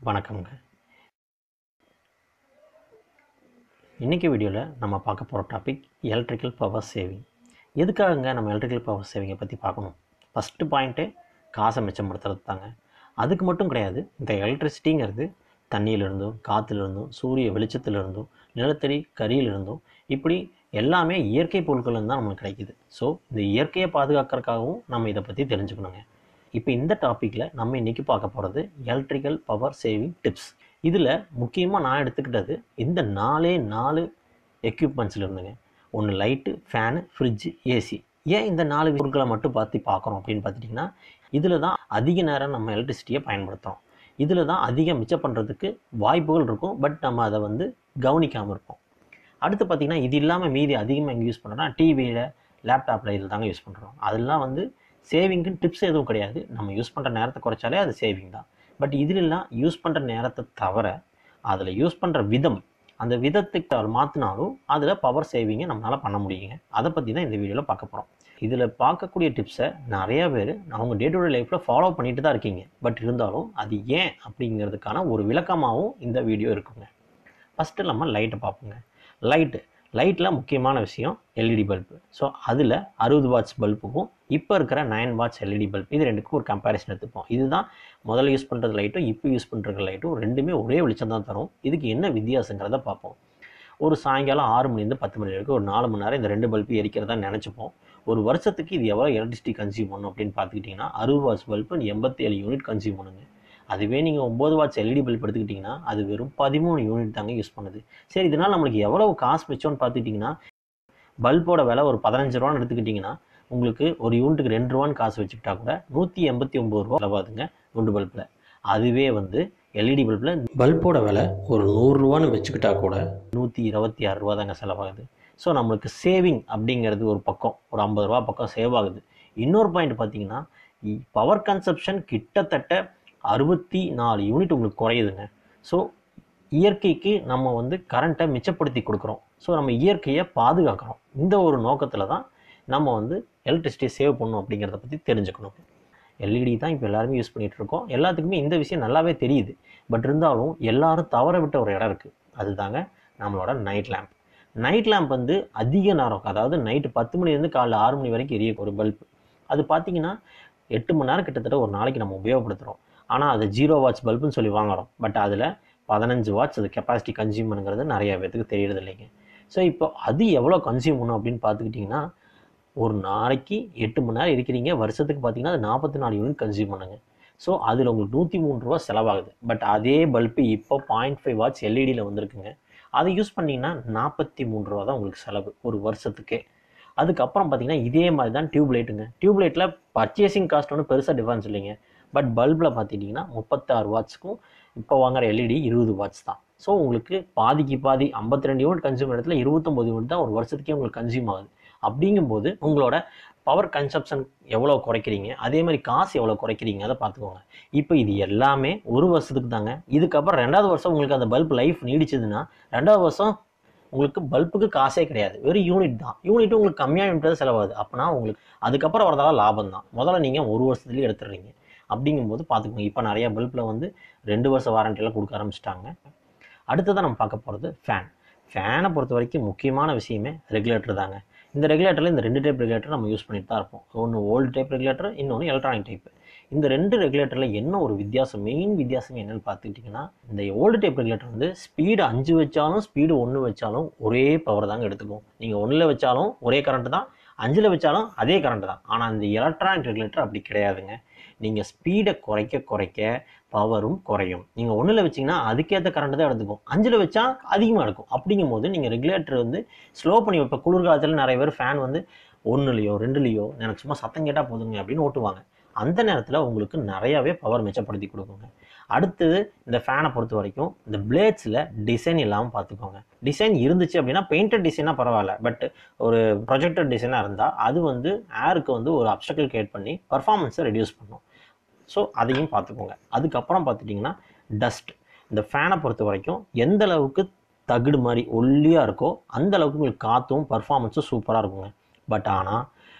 வணக்கம்ங்க. இன்றைக்கி வீடியோவில் நம்ம பார்க்க போகிற டாபிக் எலக்ட்ரிக்கல் பவர் சேவிங். எதுக்காகங்க நம்ம எலக்ட்ரிக்கல் பவர் சேவிங்கை பற்றி பார்க்கணும்? ஃபஸ்ட்டு பாயிண்ட்டு காசை மிச்சப்படுத்துறது தாங்க. அதுக்கு மட்டும் கிடையாது. இந்த எலக்ட்ரிசிட்டிங்கிறது தண்ணியிலிருந்தும், காற்றுலேருந்தும், சூரிய வெளிச்சத்துலேருந்தும், நிலத்தடி கரியிலிருந்தும், இப்படி எல்லாமே இயற்கை பொருட்கள்லேருந்து தான் நமக்கு கிடைக்கிது. ஸோ இந்த இயற்கையை பாதுகாக்கிறதுக்காகவும் நம்ம இதை பற்றி தெரிஞ்சுக்கணுங்க. இப்போ இந்த டாப்பிக்கில் நம்ம இன்றைக்கி பார்க்க போகிறது எலக்ட்ரிக்கல் பவர் சேவிங் டிப்ஸ். இதில் முக்கியமாக நான் எடுத்துக்கிட்டது இந்த நாலு எக்யூப்மெண்ட்ஸில் இருந்துங்க. ஒன்று லைட்டு, ஃபேனு, ஃப்ரிட்ஜு, ஏசி. ஏன் இந்த 4 பொருட்களை மட்டும் பார்க்குறோம் அப்படின்னு பார்த்துட்டிங்கன்னா, இதில் தான் அதிக நேரம் நம்ம எலக்ட்ரிசிட்டியை பயன்படுத்துகிறோம். இதில் தான் அதிகம் மிச்சம் பண்ணுறதுக்கு வாய்ப்புகள் இருக்கும். பட் நம்ம அதை கவனிக்காமல் இருப்போம். அடுத்து பார்த்திங்கன்னா, இது இல்லாமல் மீதி அதிகமாக எங்கே யூஸ் பண்ணுறோன்னா டிவியில், லேப்டாப்பில் இதில் தாங்க யூஸ் பண்ணுறோம். அதெல்லாம் சேவிங்க்குன்னு டிப்ஸ் எதுவும் கிடையாது. நம்ம யூஸ் பண்ணுற நேரத்தை குறைச்சாலே அது சேவிங் தான். பட் இதிலெல்லாம் யூஸ் பண்ணுற நேரத்தை தவிர அதில் யூஸ் பண்ணுற விதம், அந்த விதத்துக்கு மாற்றினாலும் அதில் பவர் சேவிங்கை நம்மளால் பண்ண முடியுங்க. அதை பற்றி தான் இந்த வீடியோவில் பார்க்க போகிறோம். இதில் பார்க்கக்கூடிய டிப்ஸை நிறையா பேர் அவங்க டே டு டே லைஃப்பில் ஃபாலோ பண்ணிட்டு தான் இருக்கீங்க. பட் இருந்தாலும் அது ஏன் அப்படிங்கிறதுக்கான ஒரு விளக்கமாகவும் இந்த வீடியோ இருக்குங்க. ஃபஸ்ட்டு நம்ம லைட்டை பார்ப்போங்க. லைட்டில் முக்கியமான விஷயம் எல்இடி பல்பு. ஸோ அதில் 60 வாட்ஸ் பல்புக்கும் இப்போ இருக்கிற 9 வாட்ஸ் எல்இடி பல்ப், இது ரெண்டுக்கும் ஒரு கம்பேரிசன் எடுத்துப்போம். இதுதான் முதல்ல யூஸ் பண்ணுறது லைட்டும் இப்போ யூஸ் பண்ணுற லைட்டும் ரெண்டுமே ஒரே வெளிச்சம் தான் தரும். இதுக்கு என்ன வித்தியாசங்கிறத பார்ப்போம். ஒரு சாயங்காலம் 6 மணிலேருந்து 10 மணி வரைக்கும் ஒரு 4 மணி நேரம் இந்த 2 பல்பு எரிக்கிறதா நினச்சிப்போம். ஒரு வருஷத்துக்கு இது எவ்வளோ எலக்ட்ரிசிட்டி கன்சியூம் பண்ணும் அப்படின்னு பார்த்துக்கிட்டிங்கன்னா, 60 வாட்ஸ் பல்பு 87 யூனிட் கன்சியூம் பண்ணுங்க. அதுவே நீங்கள் 9 வாட்ஸ் எல்இடி பல்ப் எடுத்துக்கிட்டிங்கன்னா அது வெறும் 13 யூனிட் தாங்க யூஸ் பண்ணுது. சரி, இதனால் நம்மளுக்கு எவ்வளவு காசு மிச்சம்னு பார்த்துக்கிட்டிங்கன்னா, பல்போட விலை ஒரு 15 ரூபான்னு எடுத்துக்கிட்டிங்கன்னா உங்களுக்கு ஒரு யூனிட்டுக்கு 2 ரூபான்னு காசு வச்சுக்கிட்டா கூட 189 ரூபா செலவாகுதுங்க குண்டு பல்பில். அதுவே எல்இடி பல்பில் பல்போட விலை ஒரு 100 ரூபான்னு வச்சுக்கிட்டா கூட 126 ரூபா தாங்க செலவாகுது. ஸோ நம்மளுக்கு சேவிங் அப்படிங்கிறது ஒரு பக்கம் ஒரு 50 ரூபா பக்கம் சேவ் ஆகுது. இன்னொரு பாயிண்ட் பார்த்தீங்கன்னா, பவர் கன்சப்ஷன் கிட்டத்தட்ட 64 யூனிட் உங்களுக்கு குறையுதுங்க. ஸோ இயற்கைக்கு நம்ம கரண்ட்டை மிச்சப்படுத்தி கொடுக்குறோம். ஸோ நம்ம இயற்கையை பாதுகாக்கிறோம். இந்த ஒரு நோக்கத்தில் தான் நம்ம எலக்ட்ரிசிட்டியை சேவ் பண்ணணும் அப்படிங்கிறத பற்றி தெரிஞ்சுக்கணும். எல்இடி தான் இப்போ எல்லாருமே யூஸ் பண்ணிகிட்ருக்கோம். எல்லாத்துக்குமே இந்த விஷயம் நல்லாவே தெரியுது. பட் இருந்தாலும் எல்லோரும் தவற விட்ட ஒரு இடம் இருக்குது. அதுதாங்க நம்மளோட நைட் லேம்ப். நைட் லேம்ப் அதிக நேரம், அதாவது நைட்டு 10 மணிலேருந்து காலைல 6 மணி வரைக்கும் எரிய ஒரு பல்பு. அது பார்த்திங்கன்னா 8 மணி நேரம் கிட்டத்தட்ட ஒரு நாளைக்கு நம்ம உபயோகப்படுத்துகிறோம். ஆனால் அது 0 வாட்ஸ் பல்புன்னு சொல்லி வாங்குகிறோம். பட் அதில் 15 வாட்ஸ் அது கெப்பாசிட்டி கன்சியூம் பண்ணுங்கிறது நிறைய பேருக்கு தெரியறது இல்லைங்க. ஸோ இப்போ அது எவ்வளோ கன்சியூம் பண்ணும் அப்படின்னு பார்த்துக்கிட்டிங்கன்னா, ஒரு நாளைக்கு 8 மணி நேரம் இருக்கிறீங்க, வருஷத்துக்கு பார்த்தீங்கன்னா அது 44 யூனிட் கன்சியூம் பண்ணுங்க. ஸோ அதில் உங்களுக்கு 103 ரூபா செலவாகுது. பட் அதே பல்பு இப்போ 0.5 வாட்ஸ் எல்இடியில் வந்திருக்குங்க. அதை யூஸ் பண்ணிங்கன்னா 43 ரூபா தான் உங்களுக்கு செலவு ஒரு வருஷத்துக்கே. அதுக்கப்புறம் பார்த்தீங்கன்னா இதே மாதிரி தான் டியூப் லைட்டுங்க. டியூப் லைட்டில் பர்ச்சேசிங் காஸ்ட் ஒன்றும் பெருசாக டிஃபரன்ஸ் இல்லைங்க. பட் பல்பில் பார்த்துட்டிங்கன்னா 36 வாட்ஸுக்கும் இப்போ வாங்குகிற எல்இடி 20 வாட்ஸ் தான். ஸோ உங்களுக்கு பாதிக்கு பாதி 52 யூனிட் கன்சியூம் இடத்துல 29 யூனிட் தான் ஒரு வருஷத்துக்கே உங்களுக்கு கன்சியூம் ஆகுது. அப்படிங்கும்போது உங்களோட பவர் கன்சப்ஷன் எவ்வளோ குறைக்கிறீங்க, அதே மாதிரி காசு எவ்வளோ குறைக்கிறீங்க அதை பார்த்துக்கோங்க. இப்போ இது எல்லாமே ஒரு வருஷத்துக்கு தாங்க. இதுக்கப்புறம் 2வது வருஷம் உங்களுக்கு அந்த பல்ப் லைஃப் நீடிச்சதுன்னா 2வது வருஷம் உங்களுக்கு பல்புக்கு காசே கிடையாது, வெறும் யூனிட் தான். யூனிட் உங்களுக்கு கம்மியாக யூனிட் செலவாகுது. அப்போனா உங்களுக்கு அதுக்கப்புறம் வரதால லாபம் தான். முதல்ல நீங்கள் ஒரு வருஷத்துலேயே எடுத்துடுறீங்க. அப்படிங்கும்போது பார்த்துக்கோங்க. இப்போ நிறையா பல்பில் 2 வருஷ வாரண்டியெல்லாம் கொடுக்க ஆரம்பிச்சிட்டாங்க. அடுத்ததான் நம்ம பார்க்க போகிறது ஃபேனை பொறுத்த வரைக்கும் முக்கியமான விஷயமே ரெகுலேட்டர் தாங்க. இந்த ரெகுலேட்டரில் இந்த 2 டைப் ரெகுலேட்டர் நம்ம யூஸ் பண்ணிட்டு தான் இருப்போம். ஒன்று ஓல்டு டைப் ரெகுலேட்டர், இன்னொன்று எலக்ட்ரானிக் டைப். இந்த 2 ரெகுலேட்டரில் என்ன ஒரு வித்தியாசம், மெயின் வித்தியாசம் என்னென்னு பார்த்துக்கிட்டிங்கன்னா, இந்த ஓல்டு டைப் ரெகுலேட்டர் ஸ்பீடு 5 வச்சாலும் ஸ்பீடு 1 வச்சாலும் ஒரே பவர் தாங்க எடுத்துக்கும். நீங்கள் 1ல் வச்சாலும் ஒரே கரண்ட்டு தான், 5ல் வச்சாலும் அதே கரண்ட்டு தான். ஆனால் இந்த எலக்ட்ரானிக் ரெகுலேட்டர் அப்படி கிடையாதுங்க. நீங்கள் ஸ்பீடை குறைக்க பவரும் குறையும். நீங்கள் 1ல் வச்சிங்கன்னா அதுக்கேற்ற கரண்ட் தான் எடுத்துக்கும். 5ல் வச்சா அதிகமாக இருக்கும். அப்படிங்கும்போது நீங்கள் ரெகுலேட்டர் ஸ்லோ பண்ணி இப்போ குளிர்காலத்தில் நிறைய பேர் ஃபேன் 1லையோ 2லையோ எனக்கு சும்மா சத்தம் கேட்டால் போதுங்க அப்படின்னு ஓட்டுவாங்க. அந்த நேரத்தில் உங்களுக்கு நிறையாவே பவர் மிச்சப்படுத்தி கொடுக்குங்க. அடுத்தது இந்த ஃபேனை பொறுத்த வரைக்கும் இந்த பிளேட்ஸில் டிசைன் இல்லாமல் பார்த்துக்கோங்க. டிசைன் இருந்துச்சு அப்படின்னா பெயிண்டட் டிசைனாக பரவாயில்ல. பட் ஒரு ப்ரொஜெக்டட் டிசைனாக இருந்தால் அது ஏருக்கு ஒரு அப்ஸ்டக்கிள் கிரியேட் பண்ணி பர்ஃபார்மன்ஸை ரெடியூஸ் பண்ணும். ஸோ அதையும் பார்த்துக்கோங்க. அதுக்கப்புறம் பார்த்துட்டிங்கன்னா டஸ்ட். இந்த ஃபேனை பொறுத்த வரைக்கும் எந்த அளவுக்கு தகுடு மாதிரி ஒல்லியாக இருக்கோ அந்த அளவுக்கு உங்களுக்கு காற்றும் பர்ஃபார்மன்ஸும் சூப்பராக இருக்குங்க. பட் ஆனால்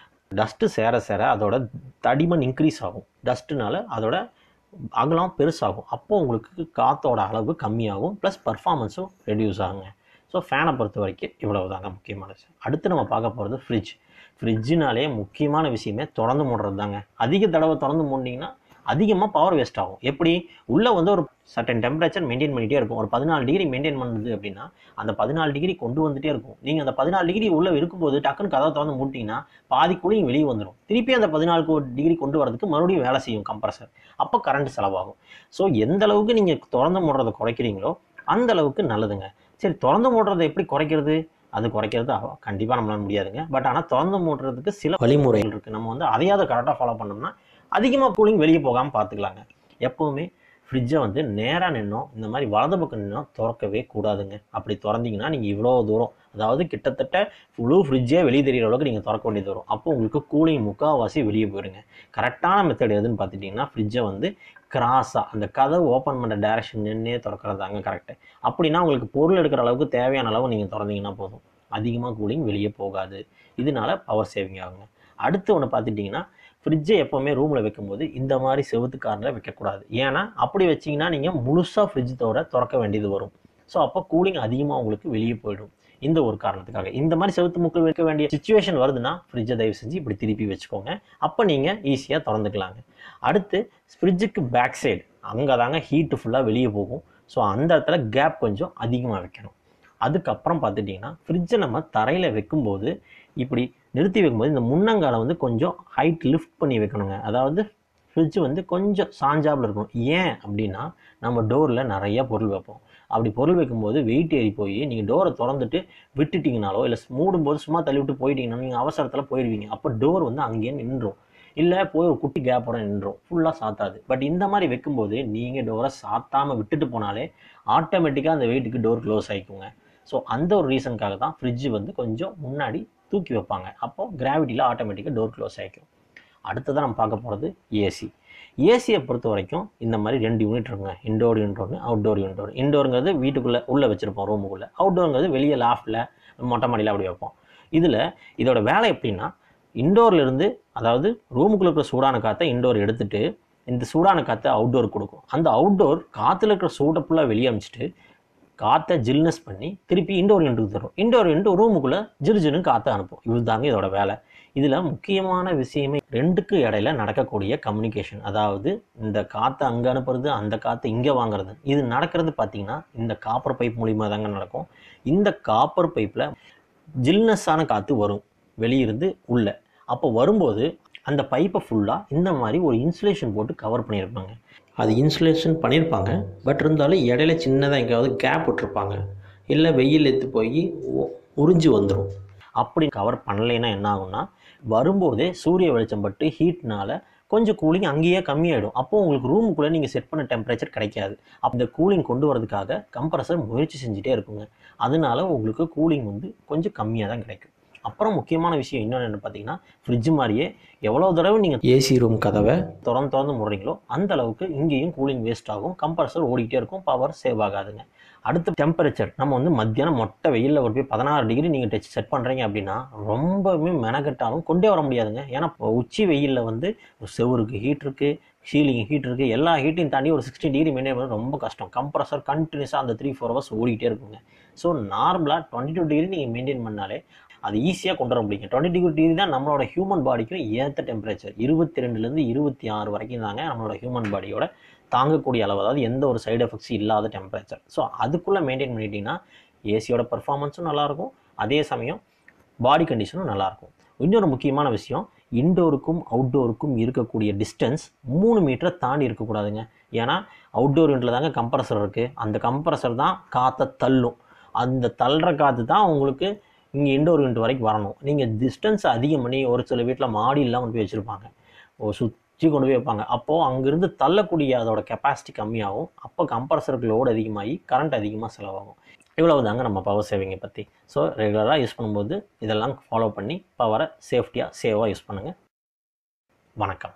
டஸ்ட்டு சேர அதோட தடிமன் இன்க்ரீஸ் ஆகும். டஸ்ட்டுனால அதோட அகலம் பெருசாகும். அப்போ உங்களுக்கு காற்றோட அளவு கம்மியாகும், ப்ளஸ் பர்ஃபார்மன்ஸும் ரெடியூஸ் ஆகுங்க. ஸோ ஃபேனை பொறுத்த வரைக்கும் இவ்வளவு தாங்க முக்கியமான விஷயம். அடுத்து நம்ம பார்க்க போகிறது ஃப்ரிட்ஜ். ஃப்ரிட்ஜுனாலே முக்கியமான விஷயமே திறந்து மூடுறது தாங்க. அதிக தடவை திறந்து மூடினீங்கன்னா அதிகமாக பவர் வேஸ்ட் ஆகும். எப்படி? உள்ளே வந்து ஒரு சர்டன் டெம்பரேச்சர் மெயின்டைன் பண்ணிகிட்டே இருக்கும். ஒரு 14 டிகிரி மெயின்டைன் பண்ணுது அப்படின்னா அந்த 14 டிகிரி கொண்டு வந்துகிட்டே இருக்கும். நீங்கள் அந்த 14 டிகிரி உள்ளே இருக்கும்போது டக்குன்னு கதவை திறந்து மூட்டிங்கன்னா பாதி கூலிங் வெளியே வந்துடும். திருப்பி அந்த 14 டிகிரி கொண்டு வரதுக்கு மறுபடியும் வேலை செய்யும் கம்ப்ரஸர். அப்போ கரண்ட் செலவாகும். ஸோ எந்த அளவுக்கு நீங்கள் திறந்து மூடுறதை குறைக்கிறீங்களோ அந்த அளவுக்கு நல்லதுங்க. சரி, திறந்து மூடுறதை எப்படி குறைக்கிறது? அது குறைக்கிறது கண்டிப்பாக நம்மளால முடியாதுங்க. பட் ஆனால் திறந்து மூடுறதுக்கு சில வழிமுறைகள் இருக்குது. நம்ம வந்து அதையாவது கரெக்டாக ஃபாலோ பண்ணோம்னா அதிகமாக கூலிங் வெளியே போகாமல் பார்த்துக்கலாங்க. எப்போவுமே ஃப்ரிட்ஜை வந்து நேராக நின்னோம், இந்த மாதிரி வலது பக்கம் நின்னோம் திறக்கவே கூடாதுங்க. அப்படி திறந்தீங்கன்னா நீங்கள் இவ்வளோ தூரம், அதாவது கிட்டத்தட்ட ஃபுல்லு ஃப்ரிட்ஜே வெளியே தெரிகிற அளவுக்கு நீங்கள் திறக்க வேண்டியது வரும். அப்போ உங்களுக்கு கூலிங் முக்கால்வாசி வெளியே போயிடுங்க. கரெக்டான மெத்தட் எதுன்னு பார்த்துட்டிங்கன்னா ஃப்ரிட்ஜை வந்து கிராஸாக அந்த கதவு ஓப்பன் பண்ணுற டேரக்ஷன் நின்னே திறக்கிறதாங்க கரெக்டு. அப்படின்னா உங்களுக்கு பொருள் எடுக்கிற அளவுக்கு தேவையான அளவு நீங்கள் திறந்தீங்கன்னா போதும், அதிகமாக கூலிங் வெளியே போகாது. இதனால பவர் சேவிங் ஆகுங்க. அடுத்து ஒன்று பார்த்துட்டிங்கன்னா ஃப்ரிட்ஜை எப்போவுமே ரூமில் வைக்கும்போது இந்த மாதிரி செவுத்து காரில் வைக்கக்கூடாது. ஏன்னா அப்படி வச்சிங்கன்னா நீங்கள் முழுசாக ஃப்ரிட்ஜ் திறக்க வேண்டியது வரும். ஸோ அப்போ கூலிங் அதிகமாக உங்களுக்கு வெளியே போயிடும். இந்த ஒரு காரணத்துக்காக இந்த மாதிரி செவுத்து முக்கு வைக்க வேண்டிய சிச்சுவேஷன் வருதுன்னா ஃப்ரிட்ஜை தயவு செஞ்சு இப்படி திருப்பி வச்சுக்கோங்க. அப்போ நீங்கள் ஈஸியாக திறந்துக்கலாங்க. அடுத்து ஃப்ரிட்ஜுக்கு பேக் சைடு அங்கே தாங்க ஹீட்டு ஃபுல்லாக வெளியே போகும். ஸோ அந்த இடத்துல கேப் கொஞ்சம் அதிகமாக வைக்கணும். அதுக்கப்புறம் பார்த்துட்டிங்கன்னா ஃப்ரிட்ஜை நம்ம தரையில் வைக்கும்போது இப்படி நிறுத்தி வைக்கும்போது இந்த முன்னங்காலை வந்து கொஞ்சம் ஹைட் லிஃப்ட் பண்ணி வைக்கணுங்க. அதாவது ஃப்ரிட்ஜ் வந்து கொஞ்சம் சாஞ்சாப்பில் இருக்கணும். ஏன் அப்படின்னா நம்ம டோரில் நிறையா பொருள் வைப்போம். அப்படி பொருள் வைக்கும்போது வெயிட் ஏறி போய் நீங்கள் டோரை திறந்துட்டு விட்டுட்டிங்கனாலோ இல்லை மூடும்போது சும்மா தள்ளி விட்டு போயிட்டீங்கன்னா நீங்கள் அவசரத்தில் போயிடுவீங்க. அப்போ டோர் வந்து அங்கேயே நின்றும், இல்லை போய் ஒரு குட்டி கேப்போட நின்றும், ஃபுல்லாக சாத்தாது. பட் இந்த மாதிரி வைக்கும்போது நீங்கள் டோரை சாத்தாமல் விட்டுட்டு போனாலே ஆட்டோமேட்டிக்காக அந்த வெயிட்டுக்கு டோர் க்ளோஸ் ஆகிக்குங்க. ஸோ அந்த ஒரு ரீசனுக்காக தான் ஃப்ரிட்ஜ் வந்து கொஞ்சம் முன்னாடி தூக்கி வைப்பாங்க. அப்போது கிராவிட்டியில் ஆட்டோமேட்டிக்காக டோர் க்ளோஸ் ஆகிக்கும். அடுத்ததான் நம்ம பார்க்க போகிறது ஏசி. ஏசியை பொறுத்த வரைக்கும் இந்த மாதிரி 2 யூனிட் இருக்குங்க. இன்டோர் யூனிட் ஒன்று, அவுட்டோர் யூனிட் ஒன்று. இன்டோருங்கிறது வீட்டுக்குள்ளே உள்ளே வச்சுருப்போம் ரூமுக்குள்ளே, அவுட்டோருங்கிறது வெளியே லாஃப்டில் மொட்டை மாடியில் அப்படி வைப்போம். இதோட வேலை எப்படின்னா இண்டோர்லேருந்து, அதாவது ரூமுக்குள்ளே இருக்கிற சூடான காற்றை இண்டோர் எடுத்துகிட்டு இந்த சூடான காற்றை அவுட்டோர் கொடுக்கும். அந்த அவுட்டோர் காற்றுல இருக்கிற சூடை ஃபுல்லாக வெளியே அமிச்சிட்டு காற்றை ஜில்னஸ் பண்ணி திருப்பி இண்டோர் யூனிட்டுக்கு தரும். இண்டோர் யூனிட் ரூமுக்குள்ளே ஜில்னு காற்றை அனுப்பும். இதுதாங்க இதோட வேலை. இதில் முக்கியமான விஷயமே 2க்கு இடையில நடக்கக்கூடிய கம்யூனிகேஷன். அதாவது இந்த காற்றை அங்கே அனுப்புறது, அந்த காற்றை இங்கே வாங்குறது. இது நடக்கிறது பார்த்திங்கன்னா இந்த காப்பர் பைப் மூலிமா தாங்க நடக்கும். இந்த காப்பர் பைப்பில் ஜில்னஸான காற்று வரும் வெளியிருந்து உள்ளே. அப்போ வரும்போது அந்த பைப்பை ஃபுல்லாக இந்த மாதிரி ஒரு இன்சுலேஷன் போட்டு கவர் பண்ணியிருப்பாங்க. அது இன்சுலேஷன் பண்ணியிருப்பாங்க, பட் இருந்தாலும் இடையில சின்னதாக எங்கேயாவது கேப் விட்டுருப்பாங்க, இல்லை வெயில் எடுத்து போய் உறிஞ்சி வந்துடும். அப்படி கவர் பண்ணலைன்னா என்ன ஆகும்னா வரும்போதே சூரிய வெளிச்சம் பட்டு ஹீட்னால கொஞ்சம் கூலிங் அங்கேயே கம்மியாயிடும். அப்போது உங்களுக்கு ரூமுக்குள்ளே நீங்கள் செட் பண்ண டெம்பரேச்சர் கிடைக்காது. அந்த கூலிங் கொண்டு வரதுக்காக கம்ப்ரஸர் முயற்சி செஞ்சுட்டே இருக்குங்க. அதனால உங்களுக்கு கூலிங் வந்து கொஞ்சம் கம்மியாக தான் கிடைக்கும். அப்புறம் முக்கியமான விஷயம் இன்னொன்று என்ன பார்த்தீங்கன்னா ஃப்ரிட்ஜ் மாதிரியே எவ்வளோ தடவை நீங்கள் ஏசி ரூம் கதவை திறந்து மூடுறீங்களோ அந்த அளவுக்கு இங்கேயும் கூலிங் வேஸ்ட் ஆகும், கம்ப்ரஸர் ஓடிக்கிட்டே இருக்கும், பவர் சேவ் ஆகாதுங்க. அடுத்த டெம்பரேச்சர் நம்ம வந்து மத்தியானம் மொட்டை வெயிலில் ஒரு போய் 16 டிகிரி நீங்கள் செட் பண்ணுறீங்க அப்படின்னா ரொம்பவுமே மெனக்கட்டாலும் கொண்டே வர முடியாதுங்க. ஏன்னா உச்சி வெயிலில் வந்து செவருக்கு ஹீட் இருக்குது, சீலிங் ஹீட் இருக்குது, எல்லா ஹீட்டையும் தாண்டி ஒரு 16 டிகிரி மெயின்டைன் பண்ண ரொம்ப கஷ்டம். கம்ப்ரஸர் கண்டினியூஸாக அந்த 3-4 ஹவர்ஸ் ஓடிக்கிட்டே இருக்குங்க. ஸோ நார்மலாக 22 டிகிரி நீங்கள் மெயின்டைன் பண்ணாலே அது ஈஸியாக கொண்டு வர முடியும். 22 டிகிரி தான் நம்மளோட ஹியூமன் பாடிக்கும் ஏற்ற டெம்பரேச்சர். 22லேருந்து 26 வரைக்கும் தாங்க நம்மளோட ஹியூமன் பாடியோட தாங்கக்கூடிய அளவு, அதாவது எந்த ஒரு சைடு எஃபெக்ட்ஸும் இல்லாத டெம்பரேச்சர். ஸோ அதுக்குள்ளே மெயின்டைன் பண்ணிட்டீங்கன்னா ஏசியோட பர்ஃபார்மன்ஸும் நல்லாயிருக்கும், அதே சமயம் பாடி கண்டிஷனும் நல்லாயிருக்கும். இன்னொரு முக்கியமான விஷயம், இன்டோருக்கும் அவுட்டோருக்கும் இருக்கக்கூடிய டிஸ்டன்ஸ் 3 மீட்டரை தாண்டி இருக்கக்கூடாதுங்க. ஏன்னா அவுட்டோர் யூனிட்டில் தாங்க கம்ப்ரஸர் இருக்குது. அந்த கம்ப்ரஸர் தான் காற்றை தள்ளும். அந்த தள்ளுற காற்று தான் உங்களுக்கு இங்கே இண்டோர் யூனிட் வரைக்கும் வரணும். நீங்கள் டிஸ்டன்ஸ் அதிகம் பண்ணி ஒரு சில வீட்டில் மாடியெல்லாம் கொண்டு போய் வச்சுருப்பாங்க, சுற்றி கொண்டு போய் வைப்பாங்க. அப்போது அங்கேருந்து தள்ளக்கூடிய அதோட கெப்பாசிட்டி கம்மியாகும். அப்போ கம்ப்ரஸருக்கு லோடு அதிகமாகி கரண்ட் அதிகமாக செலவாகும். இவ்வளவு தாங்க நம்ம பவர் சேவிங்கை பற்றி. ஸோ ரெகுலராக யூஸ் பண்ணும்போது இதெல்லாம் ஃபாலோ பண்ணி பவரை சேஃப்டியாக சேவாக யூஸ் பண்ணுங்கள். வணக்கம்.